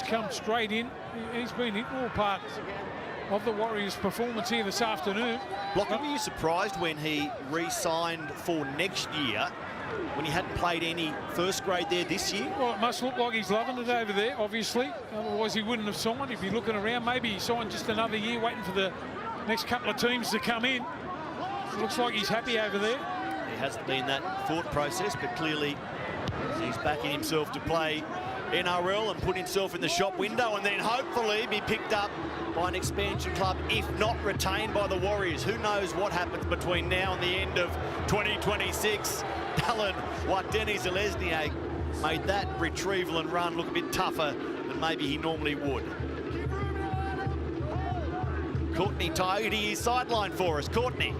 come straight in. He's been an integral part of the Warriors' performance here this afternoon. Blocker, were you surprised when he re-signed for next year, when he hadn't played any first grade there this year? Well, it must look like he's loving it over there, obviously. Otherwise, he wouldn't have signed. He'd be looking around. Maybe he signed just another year, waiting for the next couple of teams to come in. It looks like he's happy over there. There hasn't been that thought process, but clearly he's backing himself to play NRL and put himself in the shop window and then hopefully be picked up by an expansion club, if not retained by the Warriors. Who knows what happens between now and the end of 2026. Dallin Watene-Zelezniak made that retrieval and run look a bit tougher than maybe he normally would. Courtney Taiuti is sideline for us. Courtney.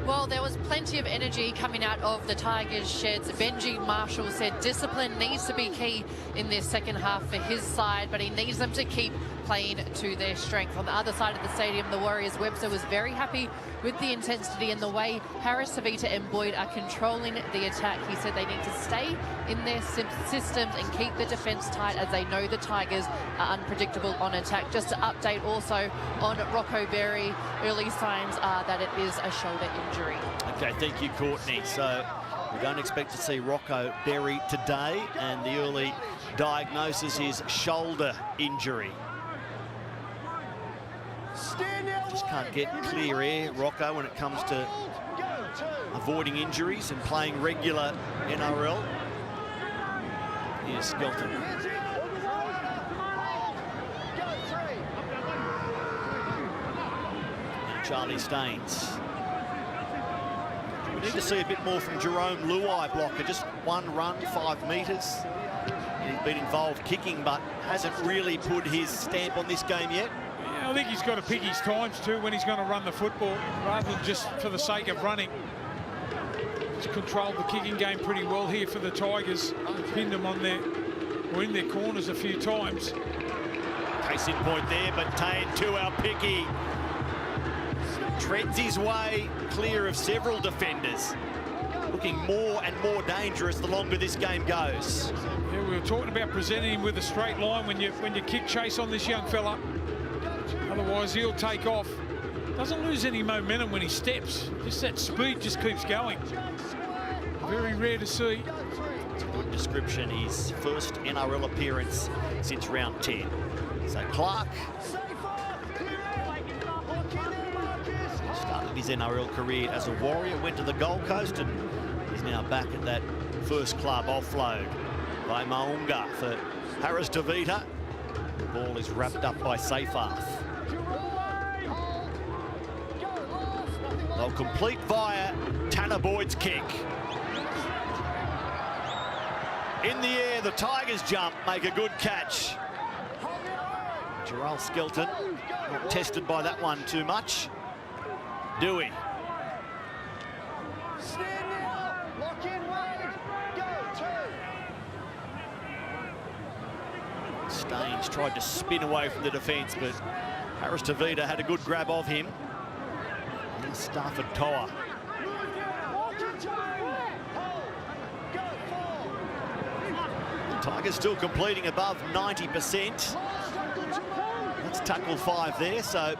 Well, there was plenty of energy coming out of the Tigers' sheds. Benji Marshall said discipline needs to be key in this second half for his side, but he needs them to keep playing to their strength. On the other side of the stadium, the Warriors' Webster was very happy with the intensity and the way Harris, Tavita and Boyd are controlling the attack. He said they need to stay in their systems and keep the defence tight, as they know the Tigers are unpredictable on attack. Just to update also on Rocco Berry, early signs are that it is a shoulder injury. Okay, thank you, Courtney. So we don't expect to see Rocco Berry today, and the early diagnosis is shoulder injury. Just can't get clear air, Rocco, when it comes to avoiding injuries and playing regular NRL. Here's Skelton. And Charlie Staines. We need to see a bit more from Jerome Luai, blocker. Just one run, 5 metres. He's been involved kicking, but hasn't really put his stamp on this game yet. I think he's got to pick his times too when he's going to run the football, rather than just for the sake of running. He's controlled the kicking game pretty well here for the Tigers. Pinned them on their, or in their corners a few times. Case in point there, but Tane Tuaupiki treads his way clear of several defenders. Looking more and more dangerous the longer this game goes. Yeah, we were talking about presenting him with a straight line when you kick chase on this young fella. Otherwise, he'll take off. Doesn't lose any momentum when he steps. Just that speed just keeps going. Very rare to see. It's a good description. His first NRL appearance since round 10. So Clark started his NRL career as a Warrior, went to the Gold Coast, and is now back at that first club. Offload by Maunga for Harris Tavita. The ball is wrapped up by Seyfarth. They'll complete via Tanner Boyd's kick. In the air, the Tigers jump, make a good catch. Gerald Skelton not tested by that one too much. Dewey. Staines tried to spin away from the defence, but Harris Tavita had a good grab of him. And Stafford Toa. The Tigers still completing above 90%. That's tackle 5 there, so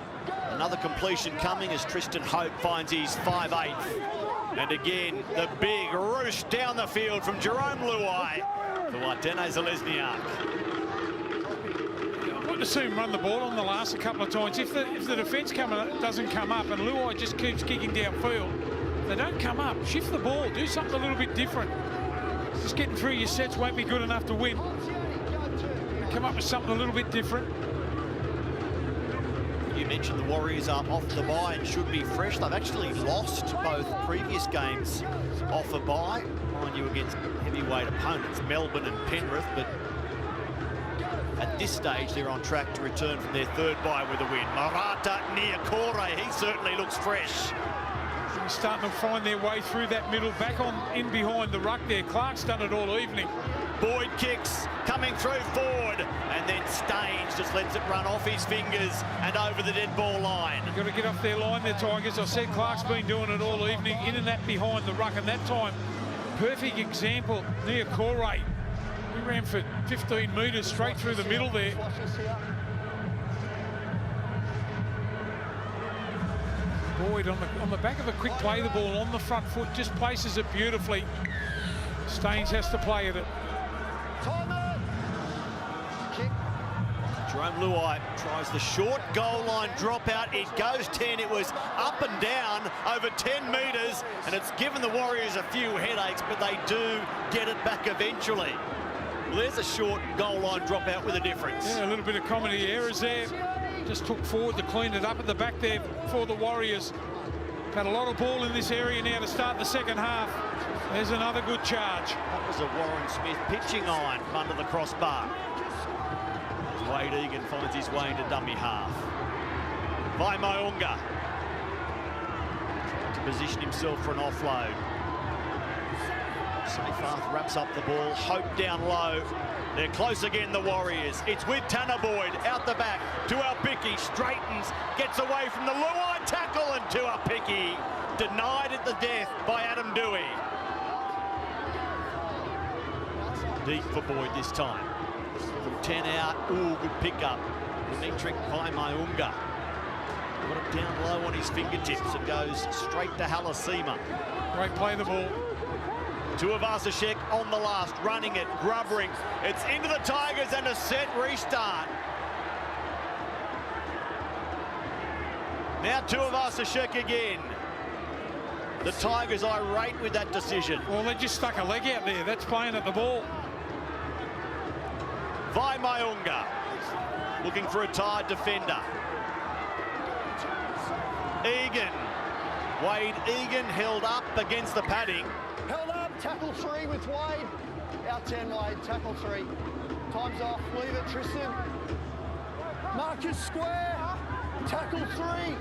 another completion coming as Tristan Hope finds his 5/8. And again, the big roosh down the field from Jerome Luai for Watene-Zelezniak. To see him run the ball on the last a couple of times. If the defence doesn't come up and Luai just keeps kicking downfield, they don't come up. Shift the ball. Do something a little bit different. Just getting through your sets won't be good enough to win. Come up with something a little bit different. You mentioned the Warriors are off the bye and should be fresh. They've actually lost both previous games off a bye, mind you, against heavyweight opponents, Melbourne and Penrith, but at this stage, they're on track to return from their third bye with a win. Marata Niakore, he certainly looks fresh. They're starting to find their way through that middle, back on in behind the ruck there. Clark's done it all evening. Boyd kicks, coming through forward, and then Staines just lets it run off his fingers and over the dead ball line. You've got to get off their line there, Tigers. I said Clark's been doing it all evening, in and that behind the ruck, and that time, perfect example, Niakore. He ran for 15 metres straight through the middle there. Boyd on the back of a quick play the ball on the front foot, just places it beautifully. Staines has to play at it. Jerome Luai tries the short goal line dropout. It goes 10. It was up and down over 10 metres, and it's given the Warriors a few headaches, but they do get it back eventually. Well, there's a short goal line dropout with a difference. Yeah, a little bit of comedy errors there. Just took forward to clean it up at the back there for the Warriors. Had a lot of ball in this area now to start the second half. There's another good charge. That was a Warren Smith pitching iron from under the crossbar. Wade Egan finds his way into dummy half. Vaimaunga to position himself for an offload. Seyfarth wraps up the ball, Hope down low. They're close again, the Warriors. It's with Tanner Boyd out the back. Tuaupiki straightens, gets away from the Luai tackle, and Tuaupiki denied at the death by Adam Dewey. Deep for Boyd this time. From 10 out, ooh, good pickup. Dimitri Vaimaunga. Got it down low on his fingertips. It goes straight to Halasima. Great play the ball. Tuivasa-Sheck on the last, running it, grubbering. It's into the Tigers and a set restart. Now Tuivasa-Sheck again. The Tigers irate with that decision. Well, they just stuck a leg out there. That's playing at the ball. Vaimaunga looking for a tired defender. Egan. Wade Egan held up against the padding. Held up, tackle 3 with Wade. Out 10, Wade, tackle 3. Time's off, leave it, Tristan. Marcus square, tackle 3.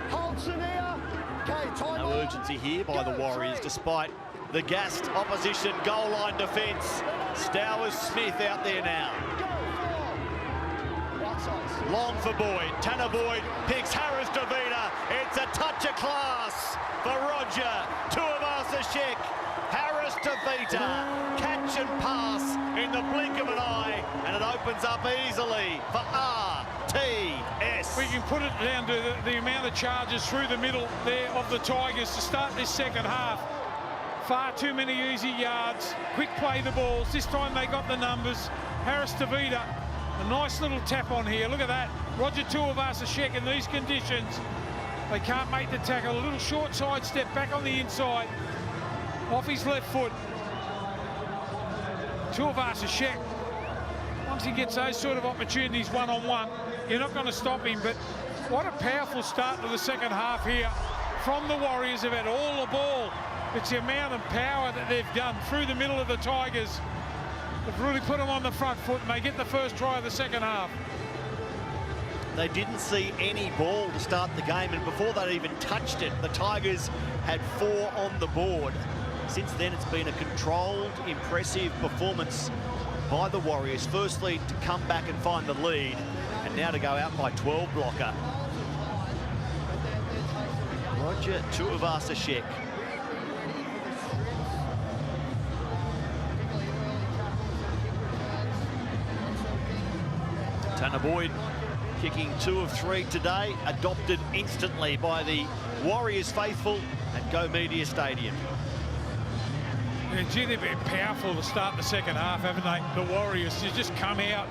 Holtzen here. Okay, time No urgency here by the Warriors, despite the gassed opposition goal line defence. Stowers Smith out there now. Long for Boyd. Tanner Boyd picks Harris DeVita. It's a touch of class for Roger Tuivasa-Sheck. Harris DeVita, catch and pass in the blink of an eye, and it opens up easily for RTS. We can put it down to the amount of charges through the middle there of the Tigers to start this second half. Far too many easy yards, quick play the balls. This time they got the numbers. Harris DeVita, a nice little tap on here. Look at that. Roger Tuivasa-Sheck in these conditions. They can't make the tackle. A little short side step back on the inside. Off his left foot. Tuivasa-Sheck, once he gets those sort of opportunities one-on-one, you're not going to stop him. But what a powerful start to the second half here from the Warriors. They've had all the ball. It's the amount of power that they've done through the middle of the Tigers. They've really put them on the front foot, and they get the first try of the second half. They didn't see any ball to start the game, and before they even touched it, the Tigers had 4 on the board. Since then, it's been a controlled, impressive performance by the Warriors. Firstly, to come back and find the lead, and now to go out by 12 blocker. Roger Tuivasa-Sheck. Tanner Boyd kicking 2 of 3 today, adopted instantly by the Warriors faithful at Go Media Stadium. Yeah, gee, they've been powerful to start the second half, haven't they? The Warriors, you just come out.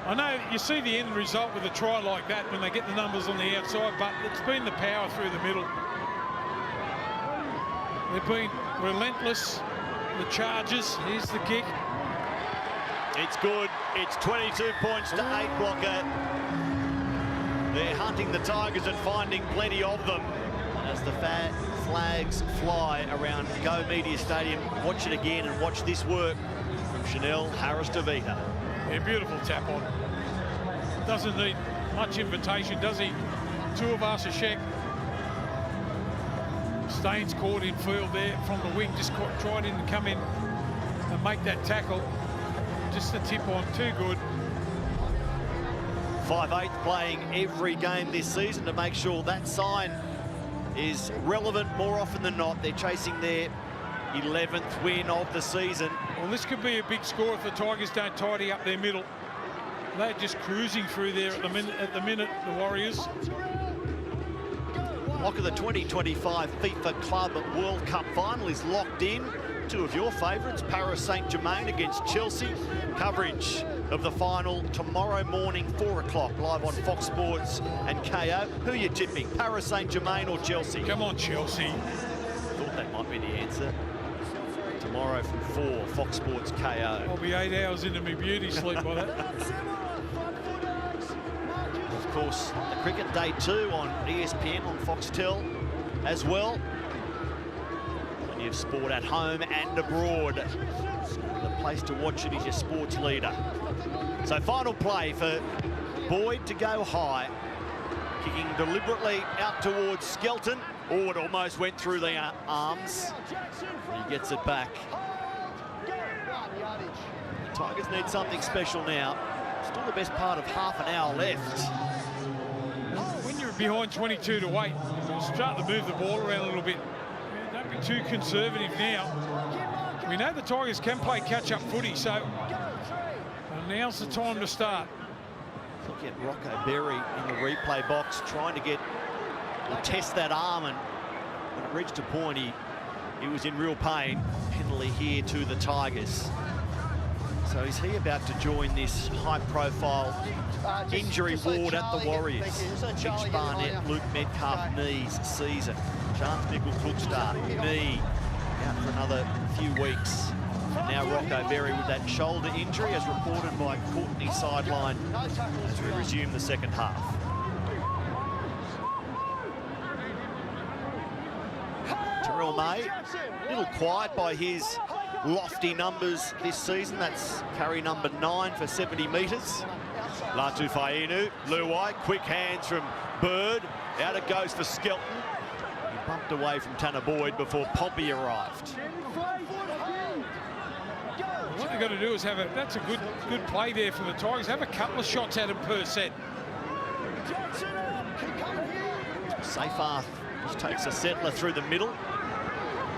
I know you see the end result with a try like that when they get the numbers on the outside, but it's been the power through the middle. They've been relentless. The charges, here's the kick. It's good. It's 22 points to 8 blocker. They're hunting the Tigers and finding plenty of them. As the flags fly around Go Media Stadium, watch it again and watch this work from Chanel Harris DeVita. Yeah, beautiful tap on. Doesn't need much invitation, does he? Tuivasa-Sheck. Staines caught in field there from the wing, just tried in to come in and make that tackle. Just the tip on, too good. 5/8 playing every game this season to make sure that sign is relevant more often than not. They're chasing their 11th win of the season. Well, this could be a big score if the Tigers don't tidy up their middle. They're just cruising through there at the minute, the Warriors. Lock of the 2025 FIFA Club World Cup final is locked in. Two of your favourites, Paris Saint-Germain against Chelsea. Coverage of the final tomorrow morning, 4 o'clock, live on Fox Sports and KO. Who are you tipping, Paris Saint-Germain or Chelsea? Come on, Chelsea. Thought that might be the answer. Tomorrow from 4, Fox Sports KO. I'll be 8 hours into my beauty sleep by that. Of course, the cricket day 2 on ESPN on Foxtel as well. Plenty of sport at home and abroad. The place to watch it is your sports leader. So final play for Boyd to go high. Kicking deliberately out towards Skelton. Oh, it almost went through the arms. He gets it back. The Tigers need something special now. Still the best part of half an hour left. When you're behind 22 to 8, you'll start to move the ball around a little bit. Don't be too conservative now. We know the Tigers can play catch-up footy, so now's the time to start. Look at Rocco Berry in the replay box, trying to get or test that arm, and when it reached a point, he was in real pain. Penalty here to the Tigers. So is he about to join this high-profile injury ward at the Warriors? Mitch Barnett, Luke Metcalf, knees season. Chance Nickel-Cookstart, knee, out for another few weeks. And now Rocco Berry with that shoulder injury, as reported by Courtney sideline, as we resume the second half. Terrell May, a little quiet by his lofty numbers this season. That's carry number 9 for 70 metres. Latu Fainu, Luai, quick hands from Bird. Out it goes for Skelton. He bumped away from Tanner Boyd before Pompey arrived. What they've got to do is have that's a good play there for the Tigers. Have a couple of shots at him per set. Seyfarth just takes a settler through the middle.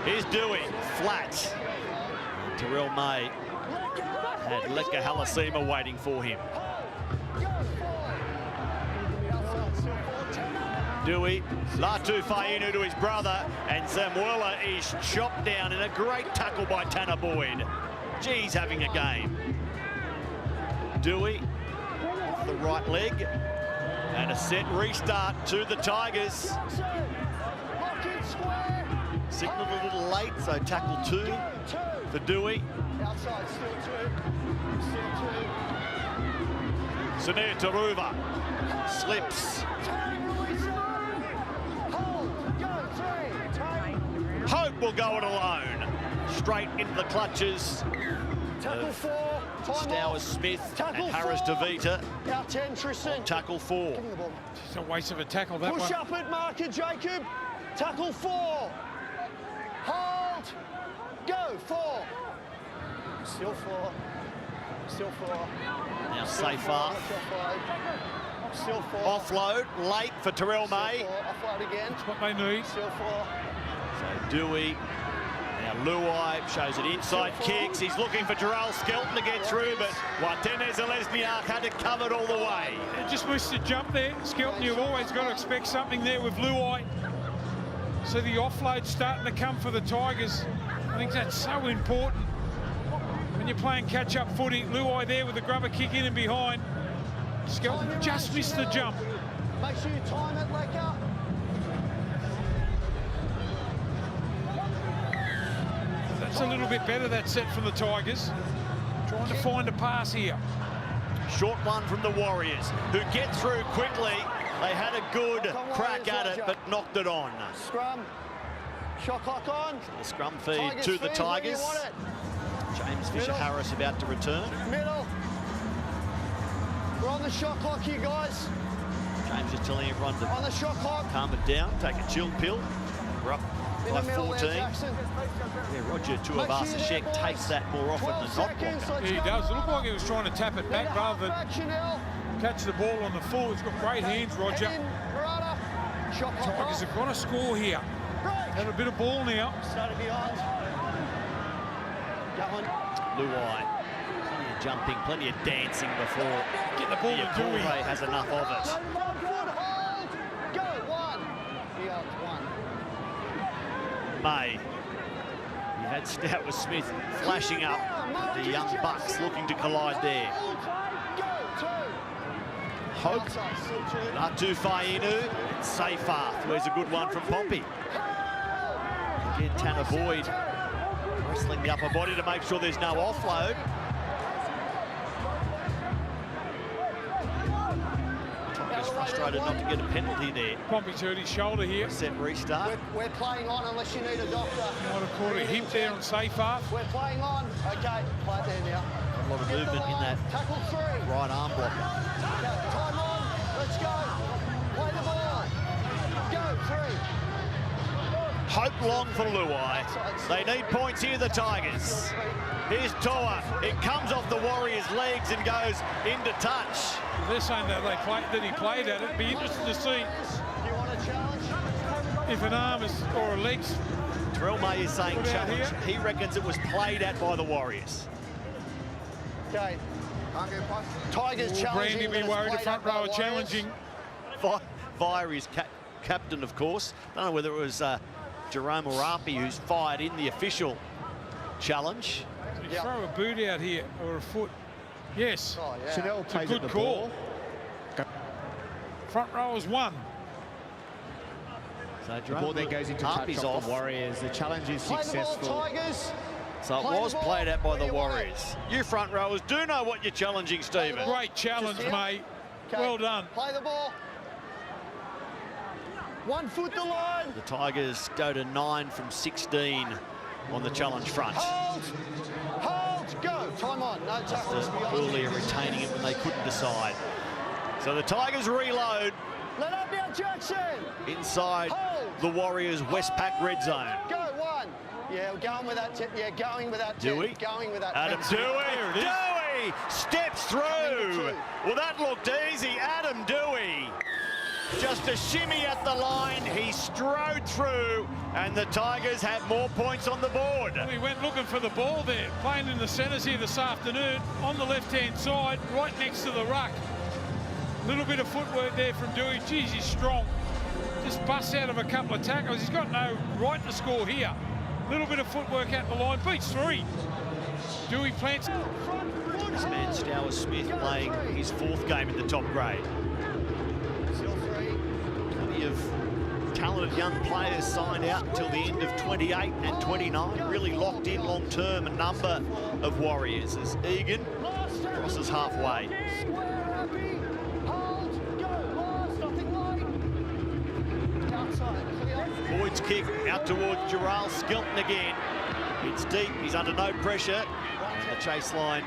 Here's Dewey, flat. Terrell May had Leka Halasima waiting for him. Dewey, Latu Fainu to his brother, and Samuela is chopped down in a great tackle by Tanner Boyd. Geez, having a game. Dewey off the right leg, and a set restart to the Tigers. Signalled a little late, so tackle 2 for Dewey. Outside, still 2. Sunir Taruva slips. Hope will go it alone. Straight into the clutches Tackle 4. Stowers Smith and Harris DeVita. Out 10, Tristan. Tackle 4. It's a waste of a tackle, that Push one. up at marker, Jacob. Tackle 4. Hold. Go, 4. Still 4. Still 4. Now Seyfarth. Still 4. Offload, late for Terrell May. Still 4. Offload again. That's what they need. Still 4. So Dewey. Now Luai shows it inside kicks. He's looking for Jarrell Skelton to get through, but Martinez Lesniak had it covered all the way. They just missed a jump there. Skelton, you've always got to expect something there with Luai. So the offload's starting to come for the Tigers. I think that's so important. When you're playing catch-up footy, Luai there with the grubber kick in and behind. Skelton just missed the jump. Make sure you time it, Leka. That's a little bit better, that set from the Tigers. Trying to find a pass here. Short one from the Warriors, who get through quickly. They had a good crack at it, but knocked it on. Scrum. Shot clock on. The scrum feed to the Tigers. James Fisher-Harris about to return. Middle. We're on the shot clock here, guys. James is telling everyone to On the shot clock. calm it down, take a chill pill. We're up In by the middle 14. there, Jackson. Yeah, Roger Tuivasa-Sheck takes that more often than not. Seconds, Walker. let's He go. does. It looked like he was trying to tap it back rather than Action, Chanel. catch the ball on the full. He's got great hands, Roger. Head in, Murata. Shot clock Tigers off. have got to score here. Break. Had a bit of ball now. Started behind. Got one. Luai. Plenty of jumping, plenty of dancing before Get the ball to Dewey. has enough of it. Go, one. The odds, one. May. He had Stout with Smith flashing up. The young Bucks looking to collide there. Hope. Not too far Inu. Seyfarth. Where's a good one from Pompey. Again, Tanner Boyd wrestling the upper body to make sure there's no offload. Tigers frustrated not to get a penalty there. Pompey's hurt his shoulder here. Set restart. We're playing on unless you need a doctor. Might have caught a hip there on Seyfarth. We're playing on. Okay, play it there now. A lot of movement in that Tackle three. right arm blocker. Time on. Let's go. Play the ball. Go, three. Hope long for Luai. They need points here, the Tigers. Here's Toa. It comes off the Warriors' legs and goes into touch. They're saying that he played at it. Be interested to see You want a challenge? if an arm is or a leg's. Terrell May is saying Put out challenge. here. He reckons it was played at by the Warriors. Okay. Tigers challenging. Brandy be but it's worried. The played front up by row are Warriors. challenging. Via his captain, of course. Don't know whether it was Jerome Orapi who's fired in the official challenge. You throw a boot out here or a foot. Yes. Oh, yeah. Chanel It's a plays good at the call. ball. Front row is one. So The Jerome ball then goes into touch Orapi's off the Warriors. The challenge is Play the ball, successful. Tigers. So it Play the was ball. played at by Where the you want it. Warriors. You front rowers do know what you're challenging, Stephen. Great challenge, Just here. mate. Okay. Well done. Play the ball. 1 foot the line. The Tigers go to 9 from 16 on the challenge front. Hold. Hold. Go. Time on. No tackles. Earlier retaining it when they couldn't decide. So the Tigers reload Let up now, Jackson. inside Hold. the Warriors' Westpac red zone. Go, one. Yeah, we're going with that tip. Yeah, going with that tip. Dewey. Going with that Adam tip. Dewey. Dewey steps through. Well, that looked easy. Adam Dewey. Just a shimmy at the line. He strode through, and the Tigers have more points on the board. We went looking for the ball there. Playing in the centres here this afternoon. On the left-hand side, right next to the ruck. Little bit of footwork there from Dewey. Geez, he's strong. Just busts out of a couple of tackles. He's got no right to score here. Little bit of footwork out the line. Beats three. Dewey plants. This man, Stower Smith, playing his 4th game in the top grade. Still three. Plenty of talented young players signed out until the end of 28 and 29. Really locked in long-term, a number of Warriors as Egan crosses halfway. Square happy. Hold. Go. Last. Nothing late. Outside. Clear. Boyd's kick out towards Gerald Skelton again. It's deep. He's under no pressure. And the chase line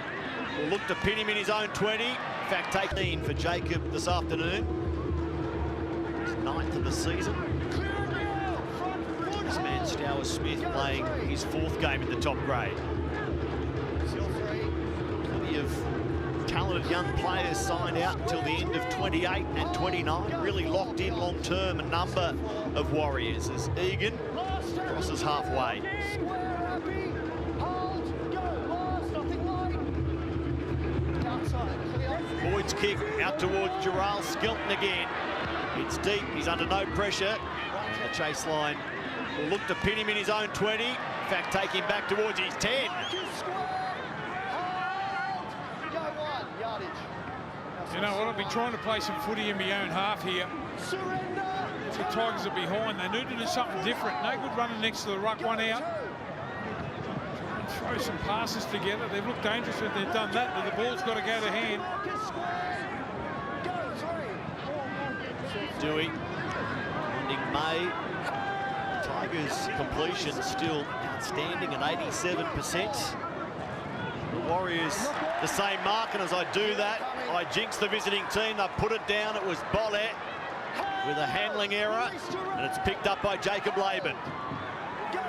will look to pin him in his own 20. In fact, take 18 for Jacob this afternoon. His 9th of the season. This man, Stower Smith, playing his 4th game in the top grade. Still three. Plenty of talented young players signed out until the end of 28 and 29. Really locked in long-term, a number of Warriors as Egan crosses halfway. Square happy. Hold. Go. Last. Nothing late. Outside. Clear. Boyd's kick out towards Gerald Skelton again. It's deep. He's under no pressure. And the chase line will look to pin him in his own 20. In fact, take him back towards his 10. Go one. Yardage. You know what? I've been trying to play some footy in my own half here. Surrender. The Tigers are behind. They need to do something different. No good running next to the ruck, one out. And throw some passes together. They've looked dangerous when they've done that, but the ball's got to go to hand. Dewey finding May. Tigers' completion still outstanding at 87%. The Warriors, the same mark, and as I do that, I jinx the visiting team. They put it down. It was Bollet with a handling error, and it's picked up by Jacob Laban.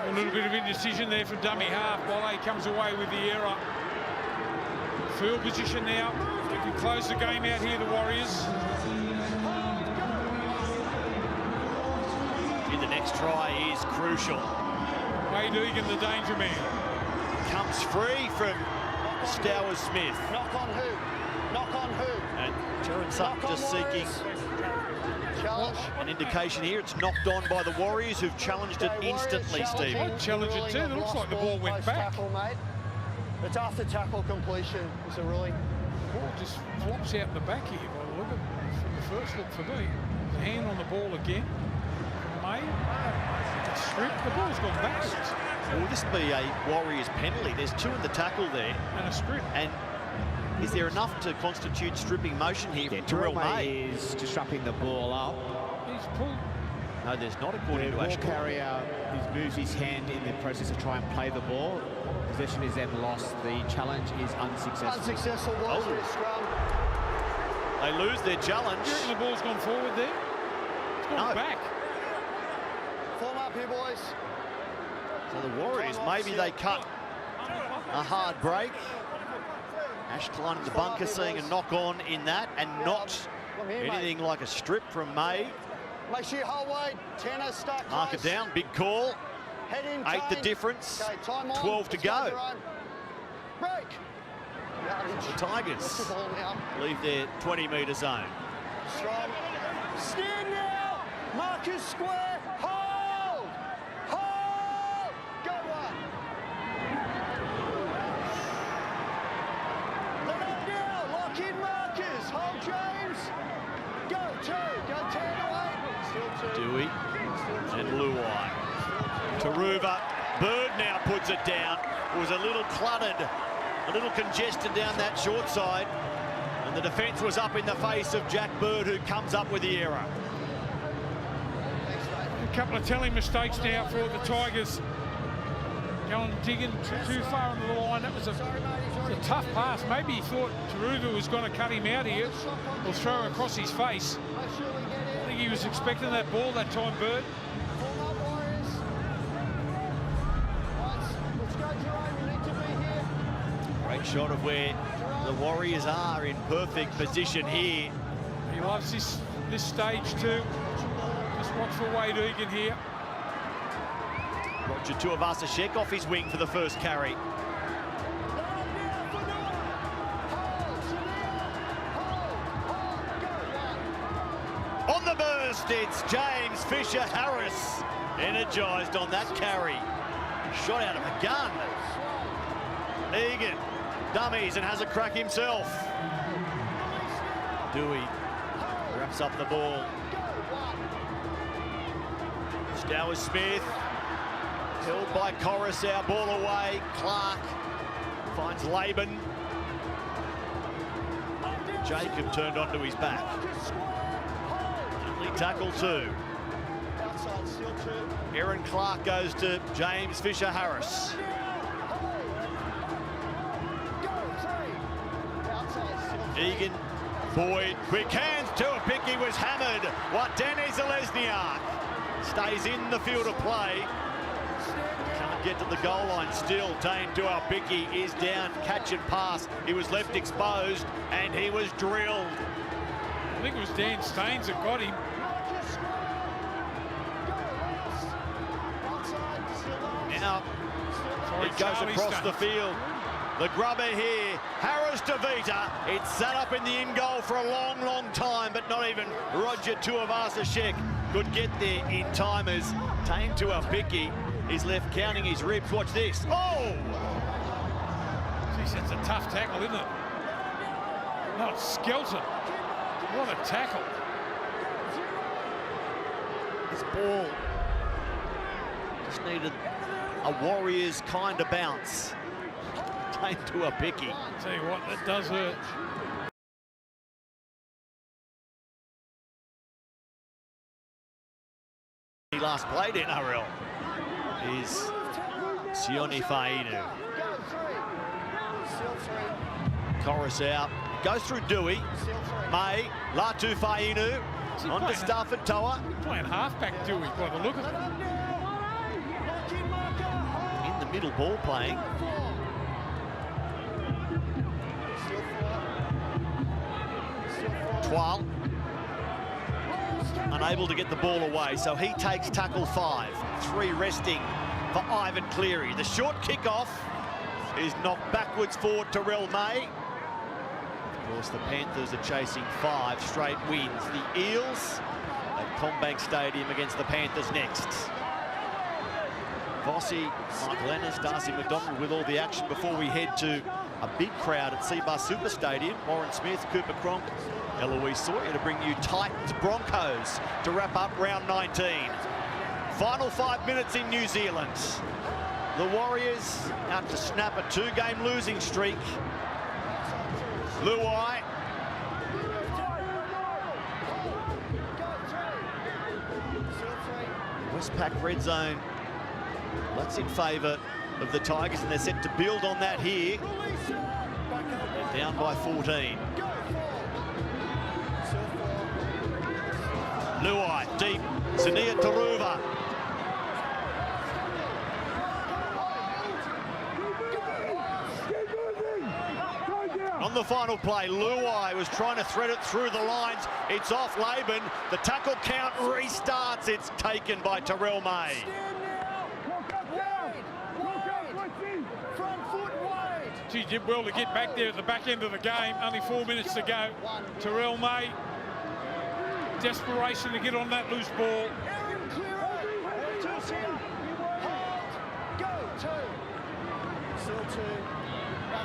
A little bit of indecision there from dummy half. Bollet comes away with the error. Field position now. They can close the game out here, the Warriors. The next try is crucial. Wade Egan, the danger man. Comes free from Stowers Smith. Knock on who? Knock on who? And Terrence Sutton Knock on just seeking Warriors. Challenge. an indication here. It's knocked on by the Warriors, who've challenged it Okay, Warriors instantly, challenging, Stephen. I'd challenge it ruling too. It of looks lost like the ball went post back. Tackle, mate. It's after tackle completion. It's a ruling. Ball just flops out the back here by the look of it. From the first look for me. The hand on the ball again. May. It's stripped. The ball's gone backwards. Will this be a Warriors penalty? There's 2 in the tackle there. And a strip. And is there enough to constitute stripping motion here from Terrell May? is disrupting the ball up. He's pulled. No, there's not, according The to ball Ashcroft. carrier moves his hand in the process to try and play the ball. Possession is then lost. The challenge is unsuccessful. Unsuccessful ball to the scrum. They lose their challenge. Do you reckon the ball's gone forward there? It's gone No. back. Form up here, boys. So the Warriors, maybe they cut a hard break. Ash Klein in the bunker seeing a knock on in that, and not Come here, mate. anything like a strip from May. Make sure you hold weight. Tenor, start Mark it close. down, big call. Head in, 8 the chain. difference. Okay, time on. 12 to Let's go. Jerome. Break. Yardage. The Tigers Watch the ball now. leave their 20-metre zone. Strong. Stand now. Marcus square. Hold. Hold. Go one. Let up now. Lock in Marcus. Hold James. Go 2. Go 10 away. Still 2. Dewey and Luai. Taruva. Bird now puts it down. It was a little cluttered, a little congested down that short side. And the defence was up in the face of Jack Bird, who comes up with the error. A couple of telling mistakes now for the Tigers. Going digging too far on the line. That was a tough pass. Maybe he thought Taruva was going to cut him out here or throw across his face. Make sure we get in. I think he was expecting that ball that time, Bird. Form up, Warriors. Right, let's go, Jerome. You need to be here. Great shot of where the Warriors are in perfect position here. He loves this stage too. Just watch for Wade Egan here. Roger Tuivasa-Sheck off his wing for the first carry. On the burst, it's James Fisher-Harris, energised on that carry. Shot out of a gun. Egan dummies and has a crack himself. Dewey wraps up the ball. Stowers Smith, held by Coruscant, ball away. Clark finds Laban. Jacob turned onto his back. Only tackle 2. Outside, still 2. Aaron Clark goes to James Fisher-Harris. Egan, Boyd, quick hands to a pick. He was hammered. Watene Zalesniak stays in the field of play. Can't get to the goal line still. Dane Tuapiki is down, catch and pass. He was left exposed and he was drilled. I think it was Dan Staines that got him. Now Sorry, it goes Charlie across Staines. the field. The grubber here, Harris DeVita. It's sat up in the in goal for a long, long time, but not even Roger Tuivasa-Sheck could get there in time as Tane Tuapiki is left counting his ribs. Watch this. Oh! Geez, that's a tough tackle, isn't it? No, it's Skelton. What a tackle. This ball just needed a Warriors kind of bounce. Tane Tuapiki. Tell you what, that does hurt. He last played NRL is Sione Fainu. Coruscant goes through Dewey. May, Latu Fainu, on to Stafford Toa. Playing halfback Dewey by the look of it. In the middle ball playing. Twal unable to get the ball away, so he takes tackle 5. 3 resting for Ivan Cleary. The short kickoff is knocked backwards for Terrell May. Of course, the Panthers are chasing 5 straight wins. The Eels at Combank Stadium against the Panthers next. Vossi, Michael Ennis, Darcy McDonald with all the action before we head to a big crowd at Seabar Super Stadium. Warren Smith, Cooper Cronk, Eloise Sawyer to bring you Titans Broncos to wrap up round 19. Final 5 minutes in New Zealand. The Warriors out to snap a 2-game losing streak. Luai. Westpac red zone. That's in favour of the Tigers, and they're set to build on that here. They're down by 14. Luai, deep. Zania Taruva. On the final play, Luai was trying to thread it through the lines. It's off Laban. The tackle count restarts. It's taken by Terrell May. He did well to get back there at the back end of the game. Only 4 minutes to go. Terrell May, desperation to get on that loose ball.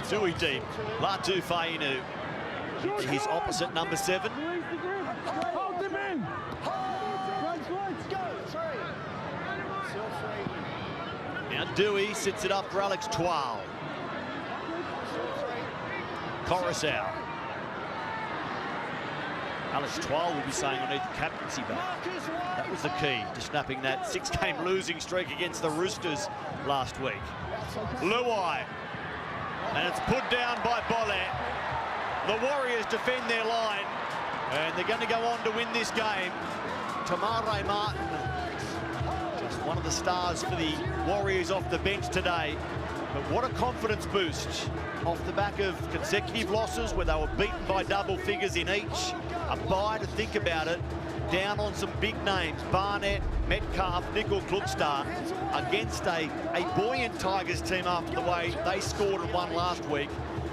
Tui deep. Latu Fainu. His opposite, number 7. Now Dewey sits it up for Alex Twal. Coruscant. Alex Twal will be saying underneath the captaincy back. That was the key to snapping that 6-game losing streak against the Roosters last week. Luai. And it's put down by Bollet. The Warriors defend their line, and they're going to go on to win this game. Tamare Martin, just one of the stars for the Warriors off the bench today. But what a confidence boost off the back of consecutive losses where they were beaten by double figures in each. A bye to think about it. Down on some big names, Barnett, Metcalf, Nickel, Klugstar, against a buoyant Tigers team after the way they scored and won last week.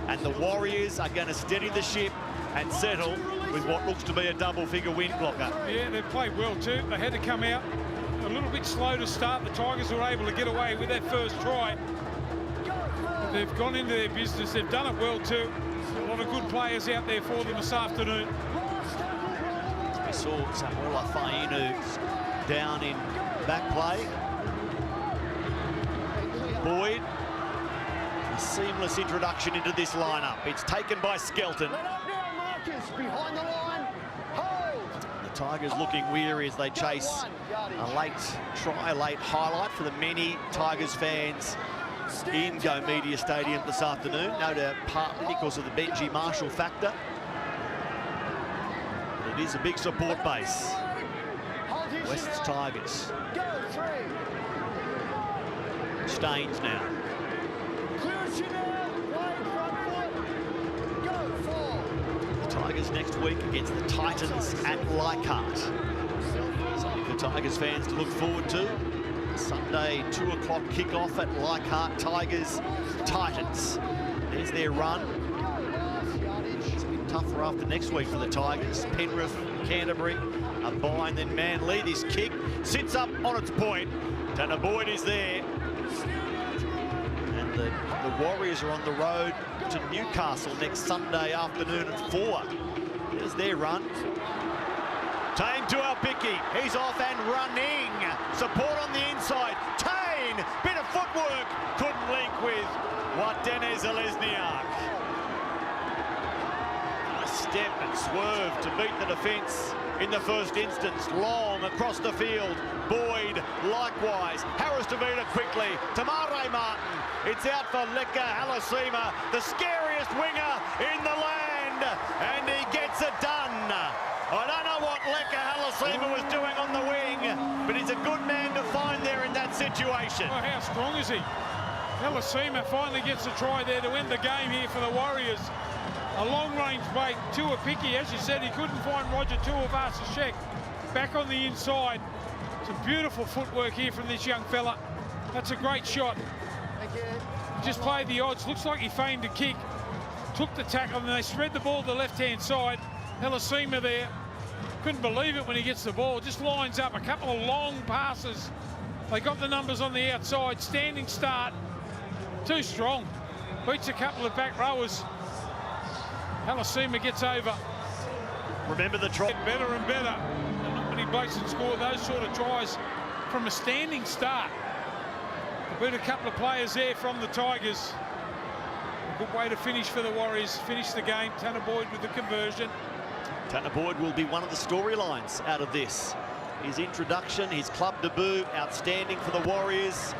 And the Warriors are going to steady the ship and settle with what looks to be a double-figure win blocker. Yeah, they've played well too. They had to come out a little bit slow to start. The Tigers were able to get away with that first try. But they've gone into their business. They've done it well too. A lot of good players out there for them this afternoon. We saw Samola Fainu down in back play. Boyd, a seamless introduction into this lineup. It's taken by Skelton. Behind the line. Hold. The Tigers looking weary as they chase a late try, a late highlight for the many Tigers fans in Go Media Stadium this afternoon. No doubt partly because of the Benji Marshall factor. It is a big support base. West's Tigers. Staines now. The Tigers next week against the Titans at Leichhardt. Something for Tigers fans to look forward to. Sunday, 2 o'clock kickoff at Leichhardt. Tigers, Titans. There's their run. It's a bit tougher after next week for the Tigers. Penrith, Canterbury, a bye, and then Manly. This kick sits up on its point. Tanner Boyd is there. And the Warriors are on the road to Newcastle next Sunday afternoon at 4. There's their run. Tane to Alpiki. He's off and running. Support on the inside. Tane, bit of footwork. Couldn't link with Watene Zelezniak. A step and swerve to beat the defence in the first instance. Long across the field. Boyd likewise. Harris Davida quickly. Tamare Martin. It's out for Leka Halasima, the scariest winger in the land. And he gets it done. I don't know what Leka Halasima was doing on the wing, but he's a good man to find there in that situation. Well, how strong is he? Halasima finally gets a try there to end the game here for the Warriors. A long-range bait. Tuapiki, as you said, he couldn't find Roger Tuivasa-Sheck. Back on the inside. Some beautiful footwork here from this young fella. That's a great shot. just played the odds. Looks like he feigned a kick, took the tackle, and they spread the ball to the left-hand side. Helasima there. Couldn't believe it when he gets the ball. Just lines up a couple of long passes. They got the numbers on the outside. Standing start. Too strong. Beats a couple of back rowers. Helasima gets over. Remember the try. Better and better. And not many blokes can score those sort of tries from a standing start. Beat a couple of players there from the Tigers. A good way to finish for the Warriors. Finish the game. Tanner Boyd with the conversion. Tanner Boyd will be one of the storylines out of this. His introduction, his club debut, outstanding for the Warriors.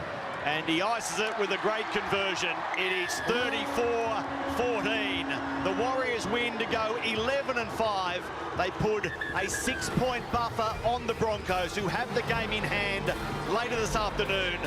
And he ices it with a great conversion. It is 34-14. The Warriors win to go 11-5. They put a 6-point buffer on the Broncos, who have the game in hand later this afternoon.